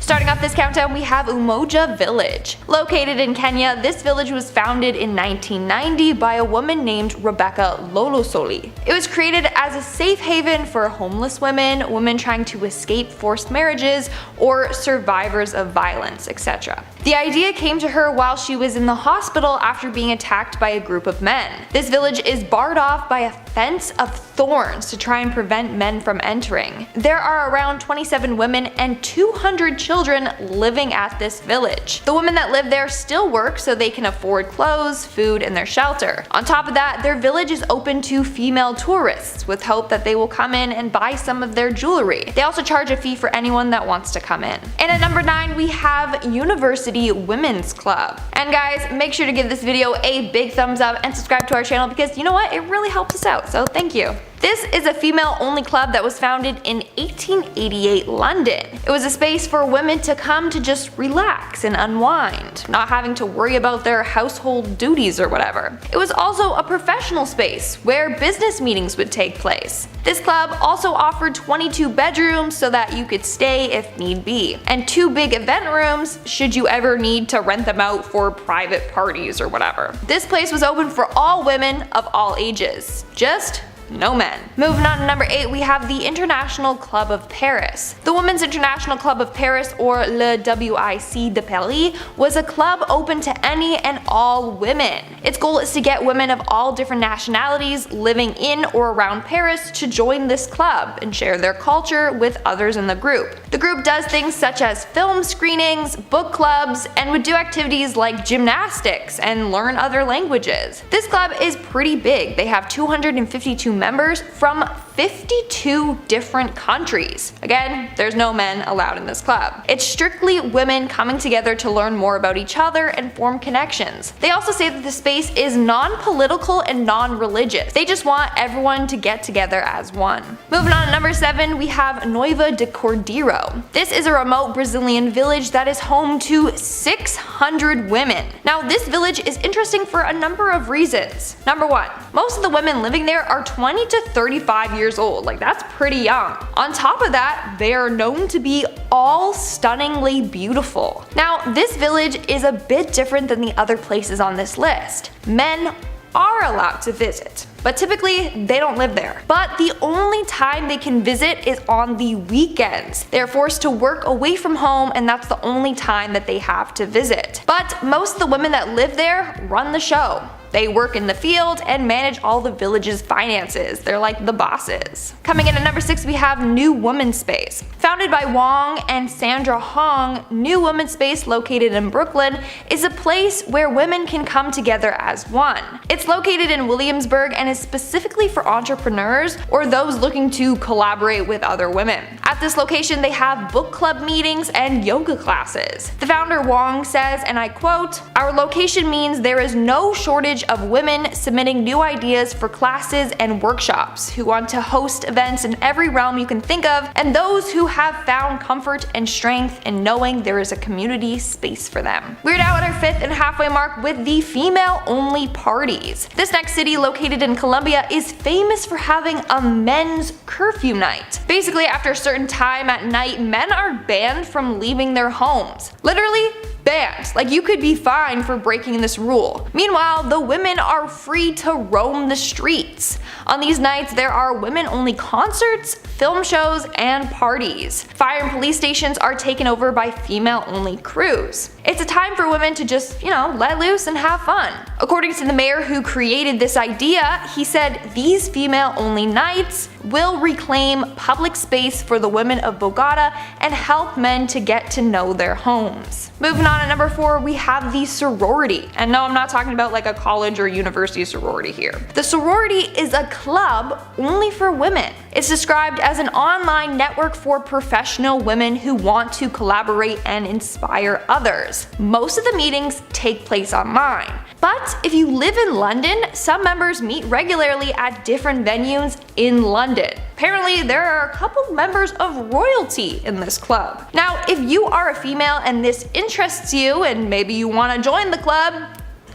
Starting off this countdown, we have Umoja Village. Located in Kenya, this village was founded in 1990 by a woman named Rebecca Lolosoli. It was created as a safe haven for homeless women, women trying to escape forced marriages, or survivors of violence, etc. The idea came to her while she was in the hospital after being attacked by a group of men. This village is barred off by a fence of thorns to try and prevent men from entering. There are around 27 women and 200 children living at this village. The women that live there still work so they can afford clothes, food, and their shelter. On top of that, their village is open to female tourists with hope that they will come in and buy some of their jewelry. They also charge a fee for anyone that wants to come in. And at number 9, we have University Women's Club. And guys, make sure to give this video a big thumbs up and subscribe to our channel because you know what? It really helps us out, so thank you. This is a female-only club that was founded in 1888 London. It was a space for women to come to just relax and unwind, not having to worry about their household duties or whatever. It was also a professional space where business meetings would take place. This club also offered 22 bedrooms so that you could stay if need be, and 2 big event rooms should you ever need to rent them out for private parties or whatever. This place was open for all women of all ages, just no men. Moving on to number 8, we have the International Club of Paris. The Women's International Club of Paris, or Le WIC de Paris, was a club open to any and all women. Its goal is to get women of all different nationalities living in or around Paris to join this club and share their culture with others in the group. The group does things such as film screenings, book clubs, and would do activities like gymnastics and learn other languages. This club is pretty big. They have 252 members from 52 different countries. Again, there's no men allowed in this club. It's strictly women coming together to learn more about each other and form connections. They also say that the space is non-political and non-religious. They just want everyone to get together as one. Moving on to number 7, we have Noiva de Cordeiro. This is a remote Brazilian village that is home to 600 women. Now, this village is interesting for a number of reasons. Number 1, most of the women living there are 20 to 35 years old, like that's pretty young. On top of that, they are known to be all stunningly beautiful. Now, this village is a bit different than the other places on this list. Men are allowed to visit, but typically they don't live there. But the only time they can visit is on the weekends. They're forced to work away from home, and that's the only time that they have to visit. But most of the women that live there run the show. They work in the field and manage all the village's finances. They're like the bosses. Coming in at number 6, we have New Woman Space. Founded by Wong and Sandra Hong, New Woman Space, located in Brooklyn, is a place where women can come together as one. It's located in Williamsburg and is specifically for entrepreneurs or those looking to collaborate with other women. At this location, they have book club meetings and yoga classes. The founder Wong says, and I quote, "Our location means there is no shortage of women submitting new ideas for classes and workshops, who want to host events in every realm you can think of, and those who have found comfort and strength in knowing there is a community space for them." We're now at our 5th and halfway mark with the female-only parties. This next city, located in Colombia, is famous for having a men's curfew night. Basically, after a certain time at night, men are banned from leaving their homes. Literally banned. Like, you could be fined for breaking this rule. Meanwhile, the women are free to roam the streets. On these nights, there are women-only concerts, film shows, and parties. Fire and police stations are taken over by female-only crews. It's a time for women to just, let loose and have fun. According to the mayor who created this idea, he said these female-only nights will reclaim public space for the women of Bogota and help men to get to know their homes. Moving on at number 4, we have the sorority. And no, I'm not talking about like a college or university sorority here. The sorority is a club only for women. It's described as an online network for professional women who want to collaborate and inspire others. Most of the meetings take place online. But if you live in London, some members meet regularly at different venues in London. Apparently, there are a couple members of royalty in this club. Now, if you are a female and this interests you and maybe you want to join the club,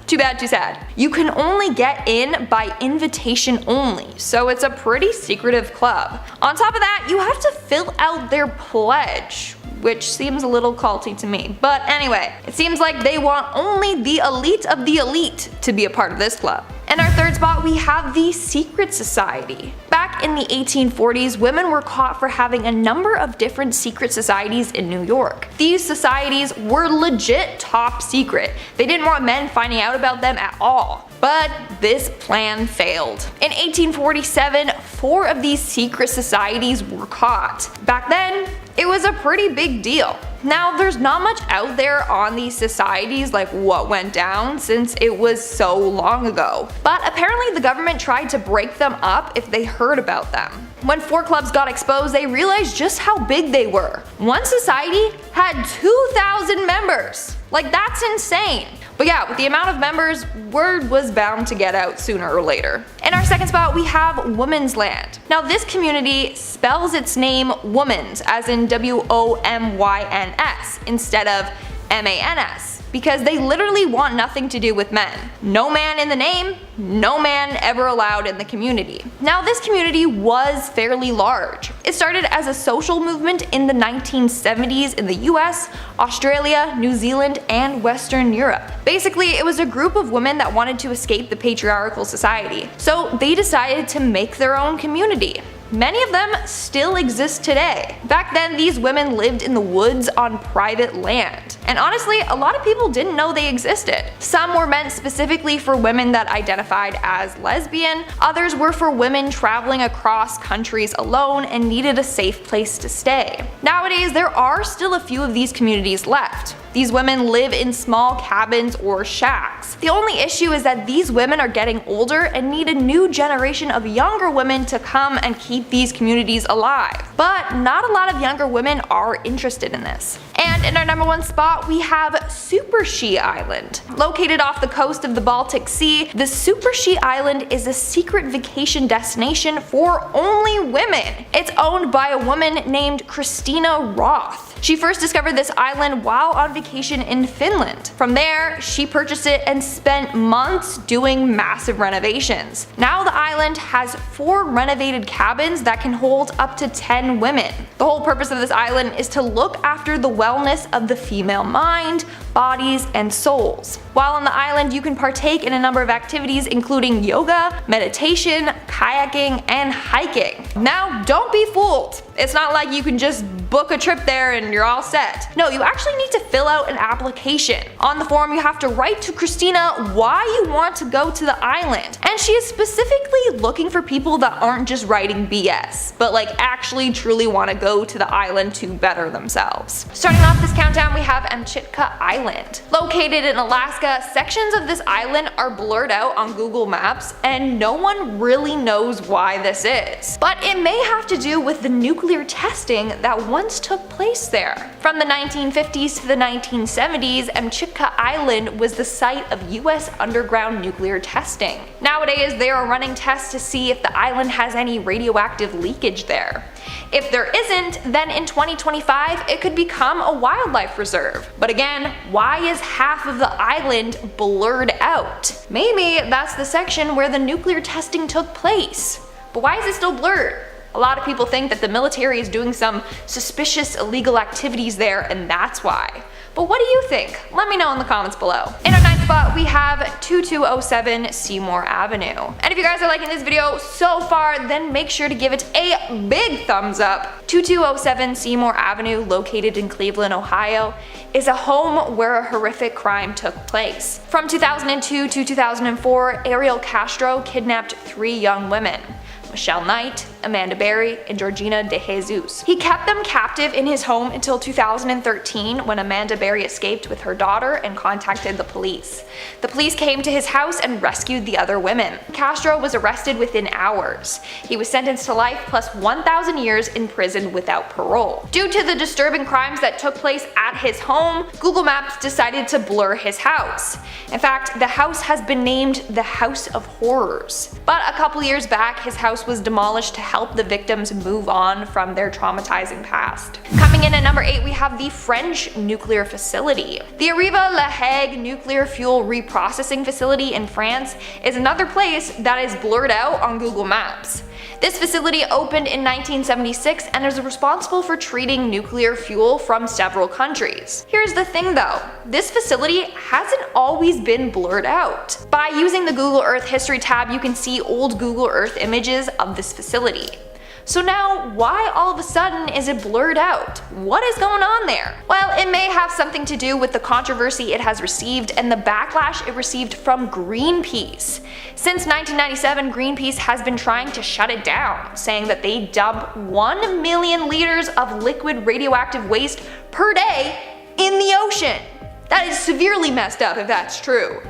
too bad, too sad. You can only get in by invitation only, so it's a pretty secretive club. On top of that, you have to fill out their pledge, which seems a little culty to me. But anyway, it seems like they want only the elite of the elite to be a part of this club. In our third spot, we have the secret society. Back in the 1840s, women were caught for having a number of different secret societies in New York. These societies were legit top secret. They didn't want men finding out about them at all. But this plan failed. In 1847, 4 of these secret societies were caught. Back then, it was a pretty big deal. Now, there's not much out there on these societies, like what went down, since it was so long ago. But apparently the government tried to break them up if they heard about them. When 4 clubs got exposed, they realized just how big they were. One society had 2,000 members. Like, that's insane. But yeah, with the amount of members, word was bound to get out sooner or later. In our second spot, we have Woman's Land. Now, this community spells its name Womans, as in W-O-M-Y-N-S, instead of M-A-N-S, because they literally want nothing to do with men. No man in the name, no man ever allowed in the community. Now, this community was fairly large. It started as a social movement in the 1970s in the US, Australia, New Zealand, and Western Europe. Basically, it was a group of women that wanted to escape the patriarchal society, so they decided to make their own community. Many of them still exist today. Back then, these women lived in the woods on private land. And honestly, a lot of people didn't know they existed. Some were meant specifically for women that identified as lesbian, others were for women traveling across countries alone and needed a safe place to stay. Nowadays, there are still a few of these communities left. These women live in small cabins or shacks. The only issue is that these women are getting older and need a new generation of younger women to come and keep these communities alive. But not a lot of younger women are interested in this. And in our number 1 spot, we have Super She Island. Located off the coast of the Baltic Sea, the Super She Island is a secret vacation destination for only women. It's owned by a woman named Christina Roth. She first discovered this island while on vacation in Finland. From there, she purchased it and spent months doing massive renovations. Now the island has 4 renovated cabins that can hold up to 10 women. The whole purpose of this island is to look after the wellness of the female mind, bodies, and souls. While on the island, you can partake in a number of activities including yoga, meditation, kayaking, and hiking. Now, don't be fooled. It's not like you can just book a trip there and you're all set. No, you actually need to fill out an application. On the form, you have to write to Christina why you want to go to the island. And she is specifically looking for people that aren't just writing BS, but like actually truly want to go to the island to better themselves. Starting off this countdown, we have Amchitka Island. Located in Alaska, sections of this island are blurred out on Google Maps, and no one really knows why this is. But it may have to do with the nuclear testing that once took place there. From the 1950s to the 1970s, Amchitka Island was the site of US underground nuclear testing. Nowadays, they are running tests to see if the island has any radioactive leakage there. If there isn't, then in 2025 it could become a wildlife reserve. But again, why is half of the island blurred out? Maybe that's the section where the nuclear testing took place. But why is it still blurred? A lot of people think that the military is doing some suspicious illegal activities there and that's why. But what do you think? Let me know in the comments below. In our 9th spot, we have 2207 Seymour Avenue. And if you guys are liking this video so far, then make sure to give it a big thumbs up. 2207 Seymour Avenue, located in Cleveland, Ohio, is a home where a horrific crime took place. From 2002 to 2004, Ariel Castro kidnapped 3 young women: Michelle Knight, Amanda Berry, and Georgina De Jesus. He kept them captive in his home until 2013, when Amanda Berry escaped with her daughter and contacted the police. The police came to his house and rescued the other women. Castro was arrested within hours. He was sentenced to life plus 1,000 years in prison without parole. Due to the disturbing crimes that took place at his home, Google Maps decided to blur his house. In fact, the house has been named the House of Horrors. But a couple years back, his house was demolished to help the victims move on from their traumatizing past. Coming in at number 8, we have the French nuclear facility. The Arriva-La Hague nuclear fuel reprocessing facility in France is another place that is blurred out on Google Maps. This facility opened in 1976 and is responsible for treating nuclear fuel from several countries. Here's the thing though, this facility hasn't always been blurred out. By using the Google Earth History tab, you can see old Google Earth images of this facility. So now, why all of a sudden is it blurred out? What is going on there? Well, it may have something to do with the controversy it has received and the backlash it received from Greenpeace. Since 1997, Greenpeace has been trying to shut it down, saying that they dump 1 million liters of liquid radioactive waste per day in the ocean. That is severely messed up if that's true.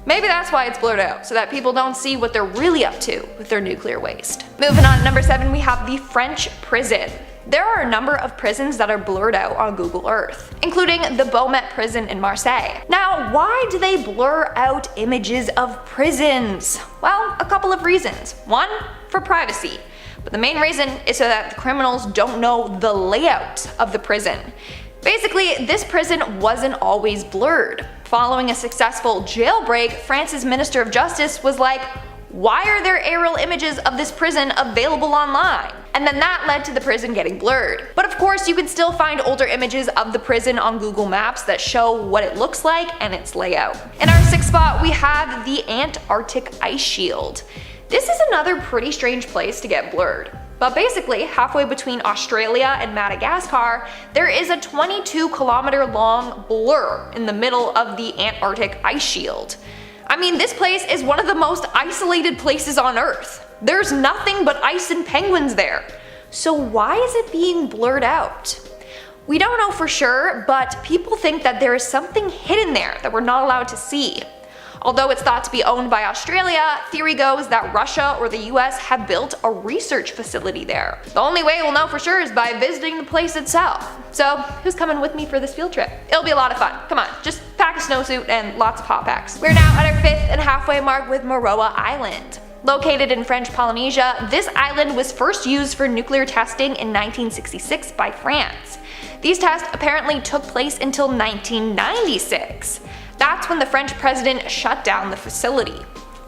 Maybe that's why it's blurred out, so that people don't see what they're really up to with their nuclear waste. Moving on to number 7, we have the French prison. There are a number of prisons that are blurred out on Google Earth, including the Beaumet prison in Marseille. Now, why do they blur out images of prisons? Well, a couple of reasons. One, for privacy. But the main reason is so that the criminals don't know the layout of the prison. Basically, this prison wasn't always blurred. Following a successful jailbreak, France's Minister of Justice was like, why are there aerial images of this prison available online? And then that led to the prison getting blurred. But of course, you can still find older images of the prison on Google Maps that show what it looks like and its layout. In our 6th spot, we have the Antarctic ice shield. This is another pretty strange place to get blurred. But basically, halfway between Australia and Madagascar, there is a 22-kilometer long blur in the middle of the Antarctic ice shield. I mean, this place is one of the most isolated places on Earth. There's nothing but ice and penguins there. So why is it being blurred out? We don't know for sure, but people think that there is something hidden there that we're not allowed to see. Although it's thought to be owned by Australia, theory goes that Russia or the US have built a research facility there. The only way we'll know for sure is by visiting the place itself. So who's coming with me for this field trip? It'll be a lot of fun. Come on, just pack a snowsuit and lots of hot packs. We're now at our 5th and halfway mark with Moroa Island. Located in French Polynesia, this island was first used for nuclear testing in 1966 by France. These tests apparently took place until 1996. That's when the French president shut down the facility.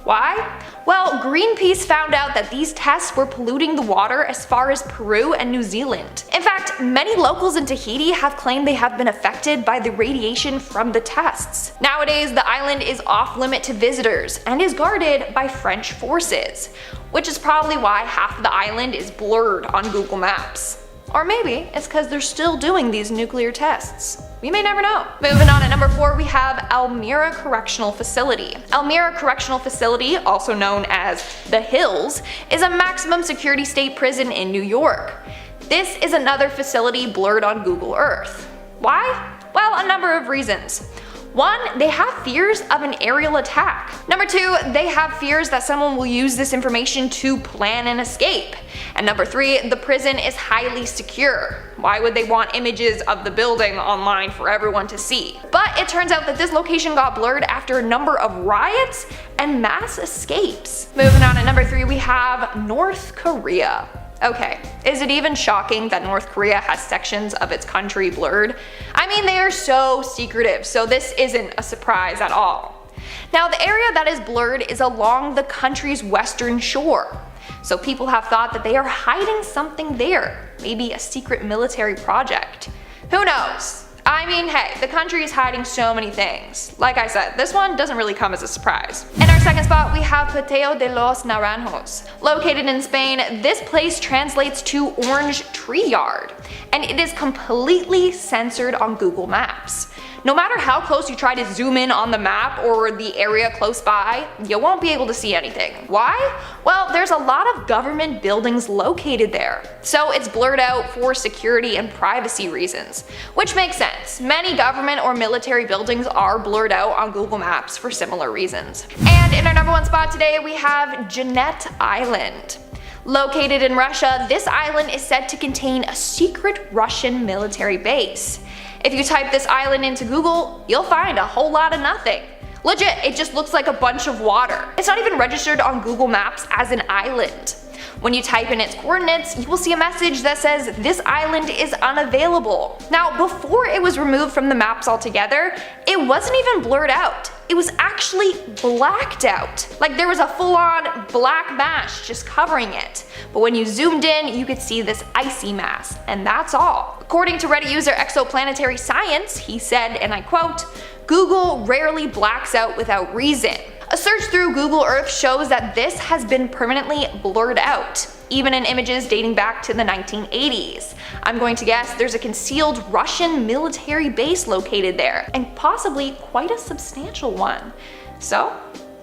Why? Well, Greenpeace found out that these tests were polluting the water as far as Peru and New Zealand. In fact, many locals in Tahiti have claimed they have been affected by the radiation from the tests. Nowadays, the island is off limit to visitors and is guarded by French forces, which is probably why half of the island is blurred on Google Maps. Or maybe it's because they're still doing these nuclear tests. We may never know. Moving on at number 4, we have Elmira Correctional Facility. Elmira Correctional Facility, also known as The Hills, is a maximum security state prison in New York. This is another facility blurred on Google Earth. Why? Well, a number of reasons. 1, they have fears of an aerial attack. Number 2, they have fears that someone will use this information to plan an escape. And number 3, the prison is highly secure. Why would they want images of the building online for everyone to see? But it turns out that this location got blurred after a number of riots and mass escapes. Moving on at number 3, we have North Korea. Okay, is it even shocking that North Korea has sections of its country blurred? I mean, they are so secretive, so this isn't a surprise at all. Now, the area that is blurred is along the country's western shore. So people have thought that they are hiding something there, maybe a secret military project. Who knows? I mean, hey, the country is hiding so many things. Like I said, this one doesn't really come as a surprise. In our 2nd spot, we have Paseo de los Naranjos. Located in Spain, this place translates to orange tree yard, and it is completely censored on Google Maps. No matter how close you try to zoom in on the map or the area close by, you won't be able to see anything. Why? Well, there's a lot of government buildings located there, so it's blurred out for security and privacy reasons, which makes sense. Many government or military buildings are blurred out on Google Maps for similar reasons. And in our number 1 spot today, we have Jeannette Island. Located in Russia, this island is said to contain a secret Russian military base. If you type this island into Google, you'll find a whole lot of nothing. Legit, it just looks like a bunch of water. It's not even registered on Google Maps as an island. When you type in its coordinates, you will see a message that says this island is unavailable. Now, before it was removed from the maps altogether, it wasn't even blurred out. It was actually blacked out. Like there was a full-on black mass just covering it. But when you zoomed in, you could see this icy mass, and that's all. According to Reddit user Exoplanetary Science, he said, and I quote, "Google rarely blacks out without reason. A search through Google Earth shows that this has been permanently blurred out, even in images dating back to the 1980s. I'm going to guess there's a concealed Russian military base located there, and possibly quite a substantial one. So,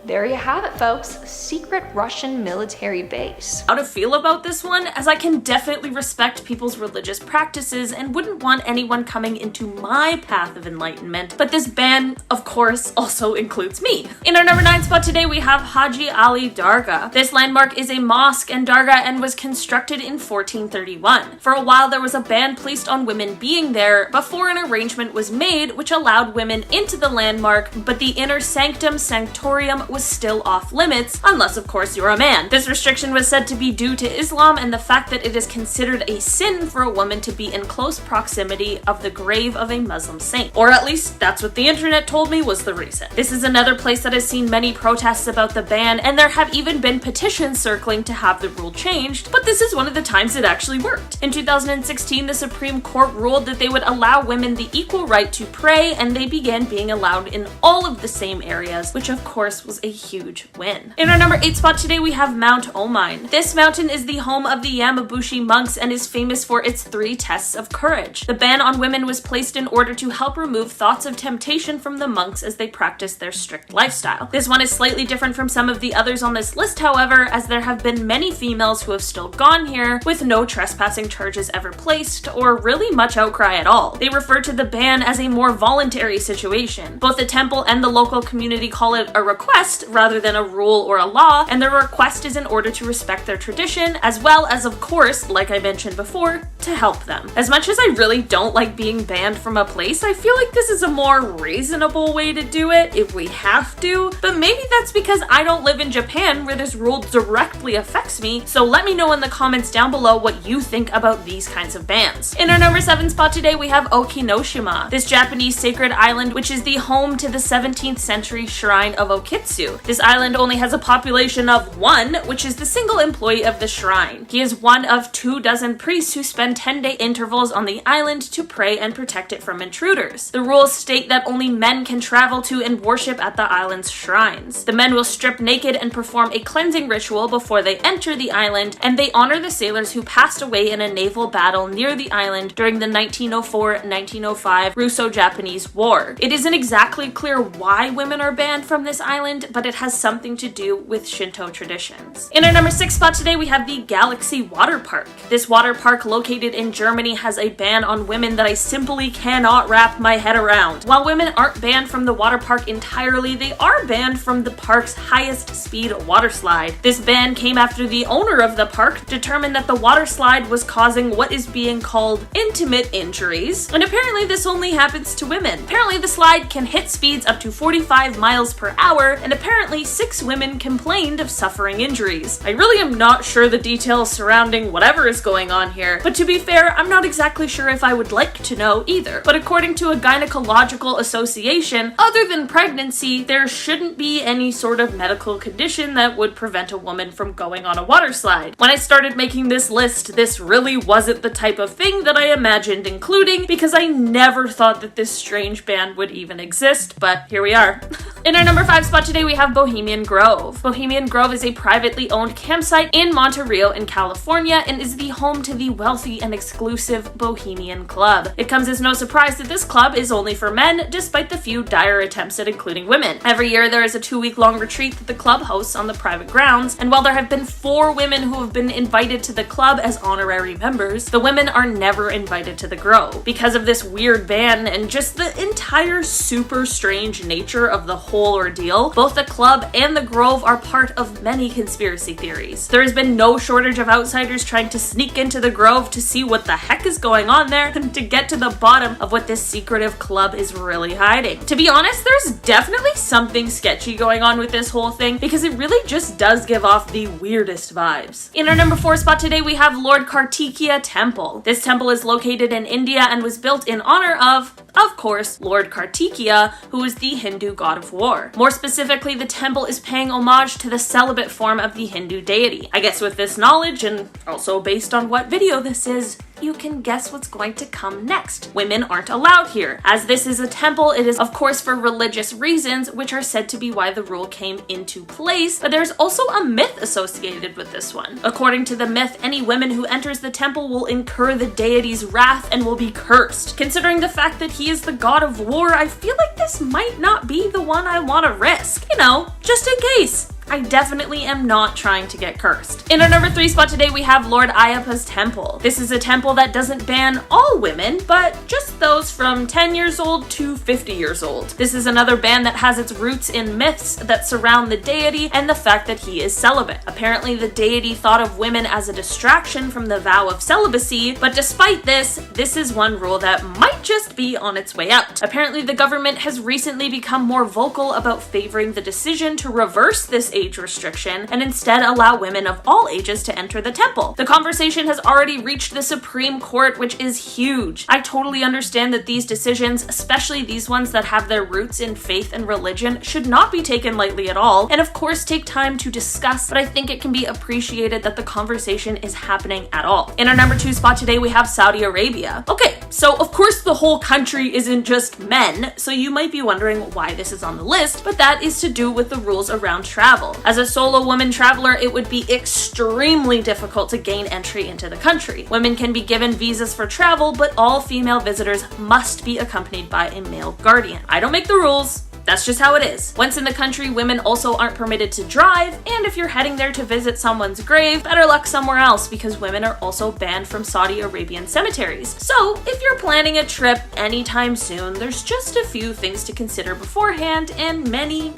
there you have it, folks. A secret Russian military base." How to feel about this one, as I can definitely respect people's religious practices and wouldn't want anyone coming into my path of enlightenment, but this ban, of course, also includes me. In our number 9 spot today, we have Haji Ali Dargah. This landmark is a mosque and dargah and was constructed in 1431. For a while, there was a ban placed on women being there before an arrangement was made which allowed women into the landmark, but the inner sanctum sanctorium was still off limits, unless of course you're a man. This restriction was said to be due to Islam and the fact that it is considered a sin for a woman to be in close proximity of the grave of a Muslim saint. Or at least that's what the internet told me was the reason. This is another place that has seen many protests about the ban, and there have even been petitions circling to have the rule changed, but this is one of the times it actually worked. In 2016, the Supreme Court ruled that they would allow women the equal right to pray, and they began being allowed in all of the same areas, which of course was a huge win. In our number 8 spot today, we have Mount Omine. This mountain is the home of the Yamabushi monks and is famous for its 3 tests of courage. The ban on women was placed in order to help remove thoughts of temptation from the monks as they practiced their strict lifestyle. This one is slightly different from some of the others on this list, however, as there have been many females who have still gone here with no trespassing charges ever placed, or really much outcry at all. They refer to the ban as a more voluntary situation. Both the temple and the local community call it a request rather than a rule or a law, and the request is in order to respect their tradition, as well as, of course, like I mentioned before, to help them. As much as I really don't like being banned from a place, I feel like this is a more reasonable way to do it if we have to, but maybe that's because I don't live in Japan where this rule directly affects me, so let me know in the comments down below what you think about these kinds of bans. In our number 7 spot today, we have Okinoshima, this Japanese sacred island which is the home to the 17th century shrine of Okitsu. This island only has a population of 1, which is the single employee of the shrine. He is one of 24 priests who spend 10-day intervals on the island to pray and protect it from intruders. The rules state that only men can travel to and worship at the island's shrines. The men will strip naked and perform a cleansing ritual before they enter the island, and they honor the sailors who passed away in a naval battle near the island during the 1904-1905 Russo-Japanese War. It isn't exactly clear why women are banned from this island, but it has something to do with Shinto traditions. In our number 6 spot today, we have the Galaxy Water Park. This water park located in Germany has a ban on women that I simply cannot wrap my head around. While women aren't banned from the water park entirely, they are banned from the park's highest speed water slide. This ban came after the owner of the park determined that the water slide was causing what is being called intimate injuries, and apparently this only happens to women. Apparently the slide can hit speeds up to 45 miles per hour, and apparently 6 women complained of suffering injuries. I really am not sure the details surrounding whatever is going on here, but to be fair, I'm not exactly sure if I would like to know either. But according to a gynecological association, other than pregnancy, there shouldn't be any sort of medical condition that would prevent a woman from going on a water slide. When I started making this list, this really wasn't the type of thing that I imagined including, because I never thought that this strange ban would even exist, but here we are. In our number 5 spot today, we have Bohemian Grove. Bohemian Grove is a privately owned campsite in Monterey in California and is the home to the wealthy and exclusive Bohemian Club. It comes as no surprise that this club is only for men, despite the few dire attempts at including women. Every year there is a 2-week-long retreat that the club hosts on the private grounds, and while there have been 4 women who have been invited to the club as honorary members, the women are never invited to the Grove. Because of this weird ban and just the entire super strange nature of the whole ordeal, both the club and the Grove are part of many conspiracy theories. There has been no shortage of outsiders trying to sneak into the Grove to see what the heck is going on there and to get to the bottom of what this secretive club is really hiding. To be honest, there's definitely something sketchy going on with this whole thing because it really just does give off the weirdest vibes. In our number 4 spot today, we have Lord Kartikeya Temple. This temple is located in India and was built in honor of course, Lord Kartikeya, who is the Hindu god of war. More specifically, the temple is paying homage to the celibate form of the Hindu deity. I guess with this knowledge, and also based on what video this is, you can guess what's going to come next. Women aren't allowed here. As this is a temple, it is of course for religious reasons, which are said to be why the rule came into place, but there's also a myth associated with this one. According to the myth, any woman who enters the temple will incur the deity's wrath and will be cursed. Considering the fact that he is the god of war, I feel like this might not be the one I want to risk. You know, just in case. I definitely am not trying to get cursed. In our number 3 spot today, we have Lord Ayyappa's temple. This is a temple that doesn't ban all women, but just those from 10 years old to 50 years old. This is another ban that has its roots in myths that surround the deity and the fact that he is celibate. Apparently, the deity thought of women as a distraction from the vow of celibacy, but despite this, this is one rule that might just be on its way out. Apparently, the government has recently become more vocal about favoring the decision to reverse this age restriction and instead allow women of all ages to enter the temple. The conversation has already reached the Supreme Court, which is huge. I totally understand that these decisions, especially these ones that have their roots in faith and religion, should not be taken lightly at all, and of course take time to discuss, but I think it can be appreciated that the conversation is happening at all. In our number 2 spot today, we have Saudi Arabia. Okay, so of course the whole country isn't just men, so you might be wondering why this is on the list, but that is to do with the rules around travel. As a solo woman traveler, it would be extremely difficult to gain entry into the country. Women can be given visas for travel, but all female visitors must be accompanied by a male guardian. I don't make the rules. That's just how it is. Once in the country, women also aren't permitted to drive, and if you're heading there to visit someone's grave, better luck somewhere else because women are also banned from Saudi Arabian cemeteries. So if you're planning a trip anytime soon, there's just a few things to consider beforehand and many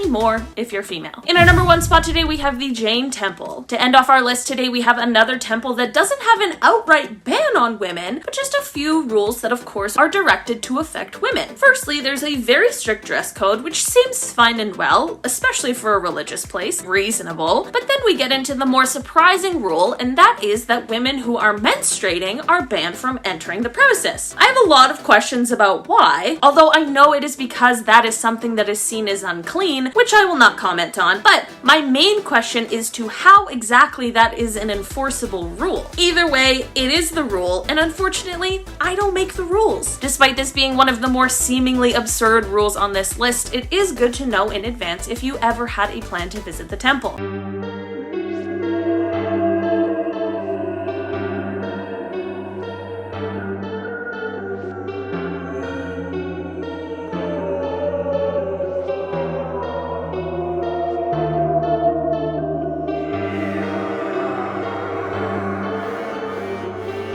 more if you're female. In our number 1 spot today, we have the Jain Temple. To end off our list today, we have another temple that doesn't have an outright ban on women, but just a few rules that of course are directed to affect women. Firstly, there's a very strict dress code, which seems fine and well, especially for a religious place, reasonable. But then we get into the more surprising rule, and that is that women who are menstruating are banned from entering the premises. I have a lot of questions about why, although I know it is because that is something that is seen as unclean, which I will not comment on, but my main question is to how exactly that is an enforceable rule. Either way, it is the rule, and unfortunately, I don't make the rules. Despite this being one of the more seemingly absurd rules on this list, it is good to know in advance if you ever had a plan to visit the temple.